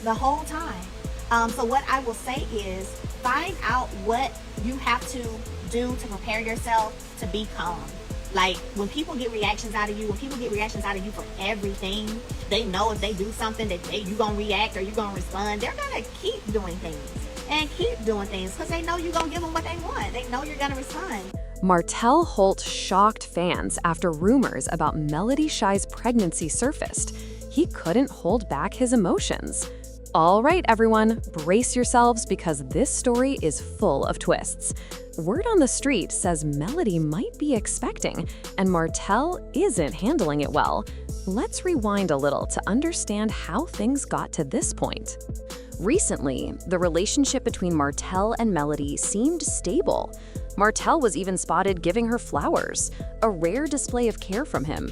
the whole time. So what I will say is find out what you have to do to prepare yourself to be calm. Like when people get reactions out of you, for everything, they know if they do something that you gonna react or you gonna respond, they're gonna keep doing things because they know you're gonna give them what they want. They know you're gonna respond. Martell Holt shocked fans after rumors about Melody Shy's pregnancy surfaced. He couldn't hold back his emotions. All right, everyone, brace yourselves because this story is full of twists. Word on the street says Melody might be expecting, and Martell isn't handling it well. Let's rewind a little to understand how things got to this point. Recently, the relationship between Martell and Melody seemed stable. Martell was even spotted giving her flowers, a rare display of care from him.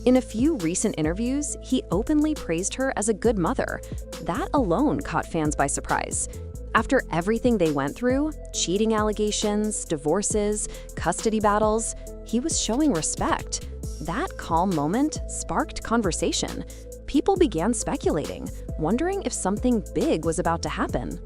In a few recent interviews, he openly praised her as a good mother. That alone caught fans by surprise. After everything they went through, cheating allegations, divorces, custody battles, he was showing respect. That calm moment sparked conversation. People began speculating, wondering if something big was about to happen.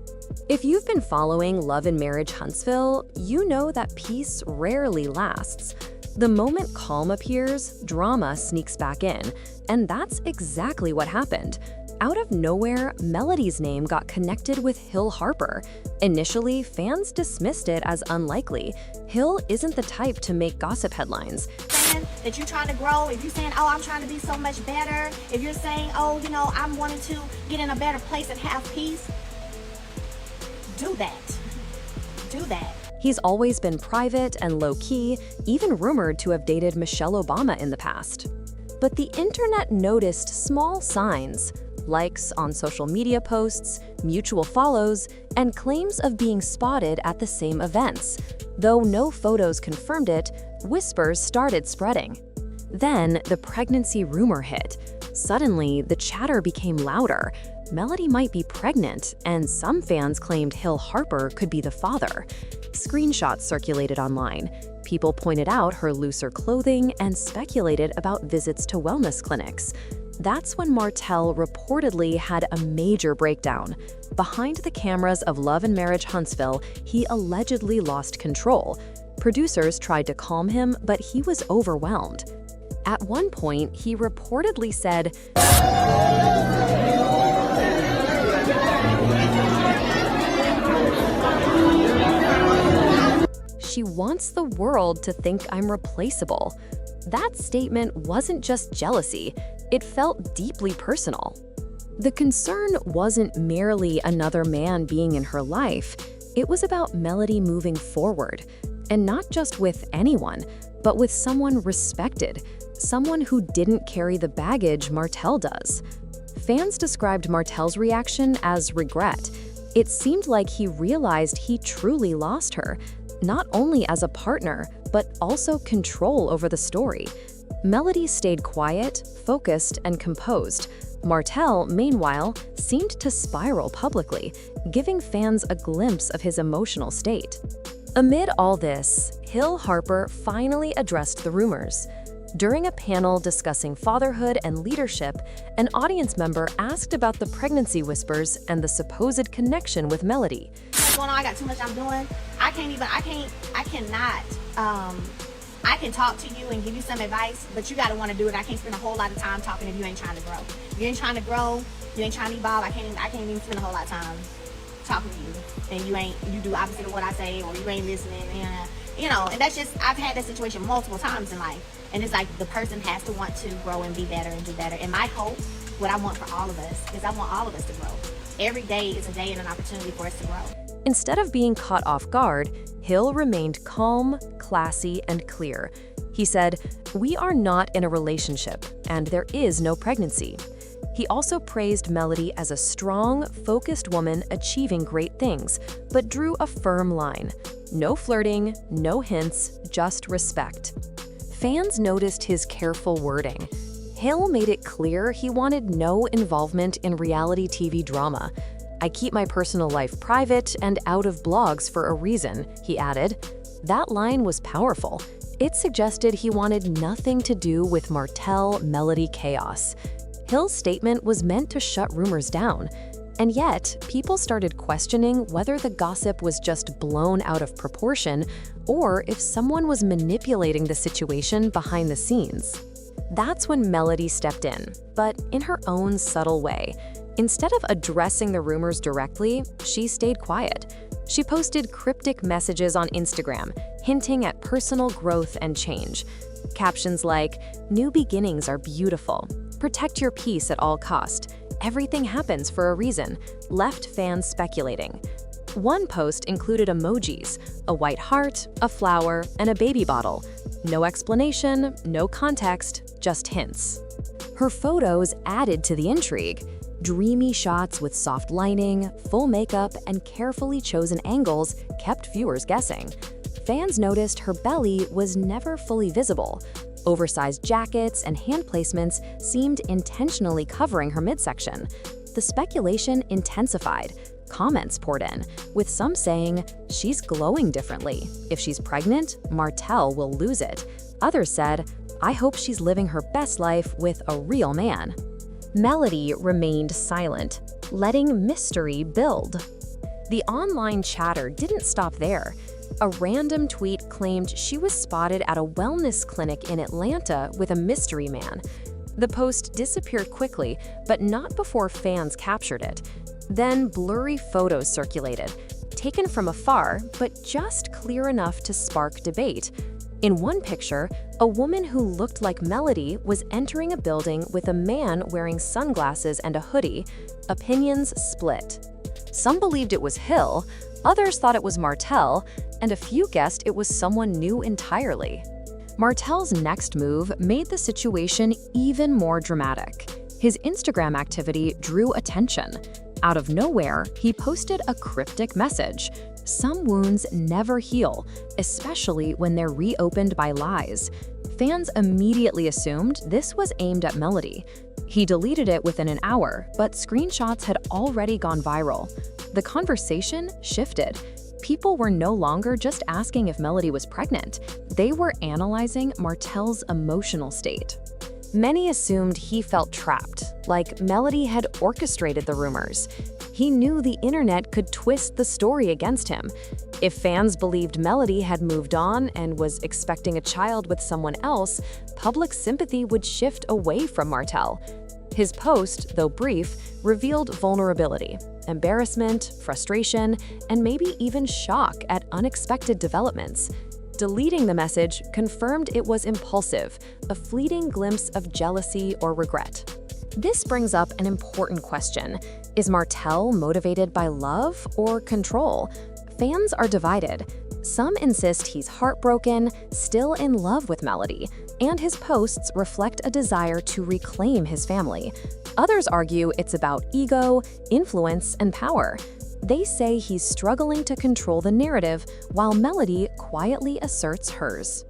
If you've been following Love and Marriage Huntsville, you know that peace rarely lasts. The moment calm appears, drama sneaks back in, and that's exactly what happened. Out of nowhere, Melody's name got connected with Hill Harper. Initially, fans dismissed it as unlikely. Hill isn't the type to make gossip headlines. Saying that you're trying to grow, if you're saying, oh, I'm trying to be so much better, if you're saying, oh, I'm wanting to get in a better place and have peace, do that. Do that. He's always been private and low-key, even rumored to have dated Michelle Obama in the past. But the internet noticed small signs: likes on social media posts, mutual follows, and claims of being spotted at the same events. Though no photos confirmed it, whispers started spreading. Then the pregnancy rumor hit. Suddenly, the chatter became louder. Melody might be pregnant, and some fans claimed Hill Harper could be the father. Screenshots circulated online. People pointed out her looser clothing and speculated about visits to wellness clinics. That's when Martell reportedly had a major breakdown. Behind the cameras of Love and Marriage Huntsville, he allegedly lost control. Producers tried to calm him, but he was overwhelmed. At one point, he reportedly said, "She wants the world to think I'm replaceable." That statement wasn't just jealousy, it felt deeply personal. The concern wasn't merely another man being in her life, it was about Melody moving forward. And not just with anyone, but with someone respected, someone who didn't carry the baggage Martell does. Fans described Martell's reaction as regret. It seemed like he realized he truly lost her, not only as a partner, but also control over the story. Melody stayed quiet, focused, and composed. Martell, meanwhile, seemed to spiral publicly, giving fans a glimpse of his emotional state. Amid all this, Hill Harper finally addressed the rumors. During a panel discussing fatherhood and leadership, an audience member asked about the pregnancy whispers and the supposed connection with Melody. What's going on? I got too much I'm doing. I can talk to you and give you some advice, but you gotta want to do it. I can't spend a whole lot of time talking if you ain't trying to grow. If you ain't trying to grow, you ain't trying to evolve, I can't even spend a whole lot of time talking to you. And you do opposite of what I say, or you ain't listening, and that's just, I've had that situation multiple times in life. And it's like the person has to want to grow and be better and do better. And my hope, what I want for all of us, is I want all of us to grow. Every day is a day and an opportunity for us to grow. Instead of being caught off guard, Hill remained calm, classy, and clear. He said, "We are not in a relationship, and there is no pregnancy." He also praised Melody as a strong, focused woman achieving great things, but drew a firm line. No flirting, no hints, just respect. Fans noticed his careful wording. Hill made it clear he wanted no involvement in reality TV drama. "I keep my personal life private and out of blogs for a reason," he added. That line was powerful. It suggested he wanted nothing to do with Martell Melody chaos. Hill's statement was meant to shut rumors down. And yet, people started questioning whether the gossip was just blown out of proportion or if someone was manipulating the situation behind the scenes. That's when Melody stepped in, but in her own subtle way. Instead of addressing the rumors directly, she stayed quiet. She posted cryptic messages on Instagram, hinting at personal growth and change. Captions like, "New beginnings are beautiful. Protect your peace at all cost. Everything happens for a reason," left fans speculating. One post included emojis, a white heart, a flower, and a baby bottle. No explanation, no context, just hints. Her photos added to the intrigue. Dreamy shots with soft lighting, full makeup, and carefully chosen angles kept viewers guessing. Fans noticed her belly was never fully visible. Oversized jackets and hand placements seemed intentionally covering her midsection. The speculation intensified. Comments poured in, with some saying, "She's glowing differently. If she's pregnant, Martell will lose it." Others said, "I hope she's living her best life with a real man." Melody remained silent, letting mystery build. The online chatter didn't stop there. A random tweet claimed she was spotted at a wellness clinic in Atlanta with a mystery man. The post disappeared quickly, but not before fans captured it. Then blurry photos circulated, taken from afar, but just clear enough to spark debate. In one picture, a woman who looked like Melody was entering a building with a man wearing sunglasses and a hoodie. Opinions split. Some believed it was Hill, others thought it was Martell, and a few guessed it was someone new entirely. Martell's next move made the situation even more dramatic. His Instagram activity drew attention. Out of nowhere, he posted a cryptic message. Some wounds never heal, especially when they're reopened by lies. Fans immediately assumed this was aimed at Melody. He deleted it within an hour, but screenshots had already gone viral. The conversation shifted. People were no longer just asking if Melody was pregnant. They were analyzing Martell's emotional state. Many assumed he felt trapped, like Melody had orchestrated the rumors. He knew the internet could twist the story against him. If fans believed Melody had moved on and was expecting a child with someone else, public sympathy would shift away from Martell. His post, though brief, revealed vulnerability, embarrassment, frustration, and maybe even shock at unexpected developments. Deleting the message confirmed it was impulsive, a fleeting glimpse of jealousy or regret. This brings up an important question. Is Martell motivated by love or control? Fans are divided. Some insist he's heartbroken, still in love with Melody, and his posts reflect a desire to reclaim his family. Others argue it's about ego, influence, and power. They say he's struggling to control the narrative while Melody quietly asserts hers.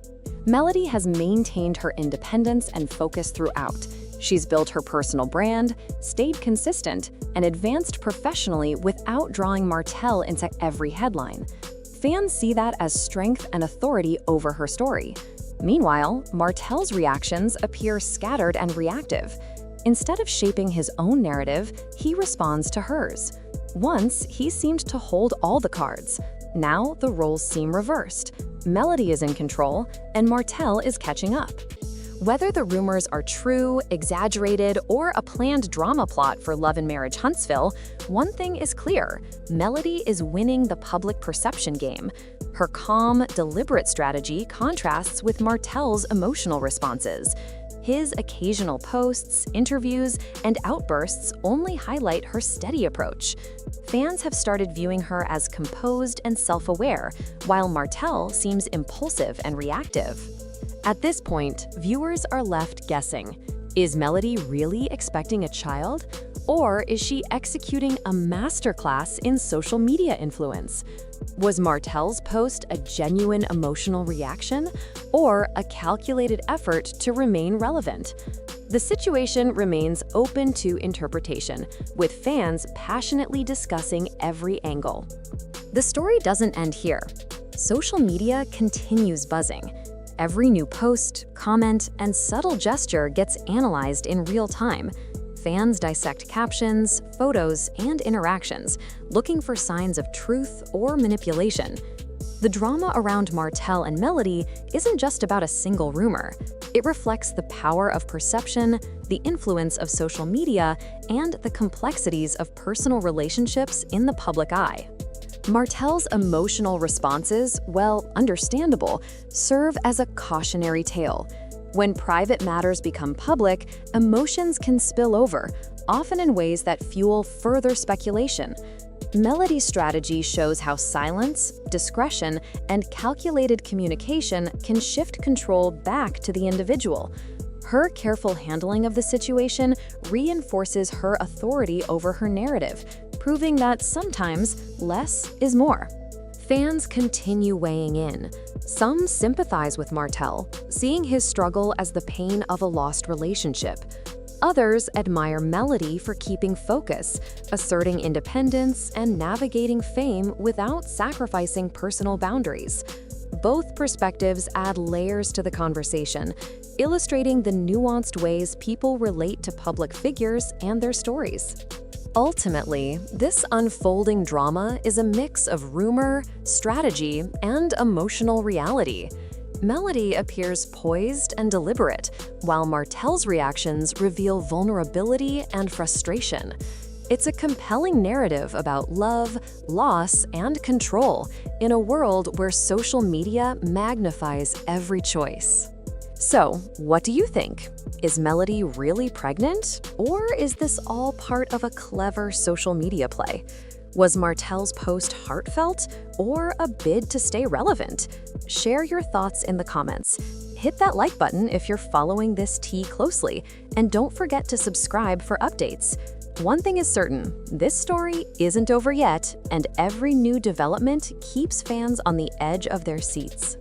Melody has maintained her independence and focus throughout. She's built her personal brand, stayed consistent, and advanced professionally without drawing Martell into every headline. Fans see that as strength and authority over her story. Meanwhile, Martell's reactions appear scattered and reactive. Instead of shaping his own narrative, he responds to hers. Once, he seemed to hold all the cards. Now, the roles seem reversed. Melody is in control, and Martell is catching up. Whether the rumors are true, exaggerated, or a planned drama plot for Love and Marriage Huntsville, one thing is clear: Melody is winning the public perception game. Her calm, deliberate strategy contrasts with Martell's emotional responses. His occasional posts, interviews, and outbursts only highlight her steady approach. Fans have started viewing her as composed and self-aware, while Martell seems impulsive and reactive. At this point, viewers are left guessing. Is Melody really expecting a child? Or is she executing a masterclass in social media influence? Was Martell's post a genuine emotional reaction or a calculated effort to remain relevant? The situation remains open to interpretation, with fans passionately discussing every angle. The story doesn't end here. Social media continues buzzing. Every new post, comment, and subtle gesture gets analyzed in real time. Fans dissect captions, photos, and interactions, looking for signs of truth or manipulation. The drama around Martell and Melody isn't just about a single rumor. It reflects the power of perception, the influence of social media, and the complexities of personal relationships in the public eye. Martell's emotional responses, while understandable, serve as a cautionary tale. When private matters become public, emotions can spill over, often in ways that fuel further speculation. Melody's strategy shows how silence, discretion, and calculated communication can shift control back to the individual. Her careful handling of the situation reinforces her authority over her narrative, proving that sometimes less is more. Fans continue weighing in. Some sympathize with Martell, seeing his struggle as the pain of a lost relationship. Others admire Melody for keeping focus, asserting independence, and navigating fame without sacrificing personal boundaries. Both perspectives add layers to the conversation, illustrating the nuanced ways people relate to public figures and their stories. Ultimately, this unfolding drama is a mix of rumor, strategy, and emotional reality. Melody appears poised and deliberate, while Martell's reactions reveal vulnerability and frustration. It's a compelling narrative about love, loss, and control in a world where social media magnifies every choice. So, what do you think? Is Melody really pregnant? Or is this all part of a clever social media play? Was Martell's post heartfelt or a bid to stay relevant? Share your thoughts in the comments. Hit that like button if you're following this tea closely, and don't forget to subscribe for updates. One thing is certain, this story isn't over yet, and every new development keeps fans on the edge of their seats.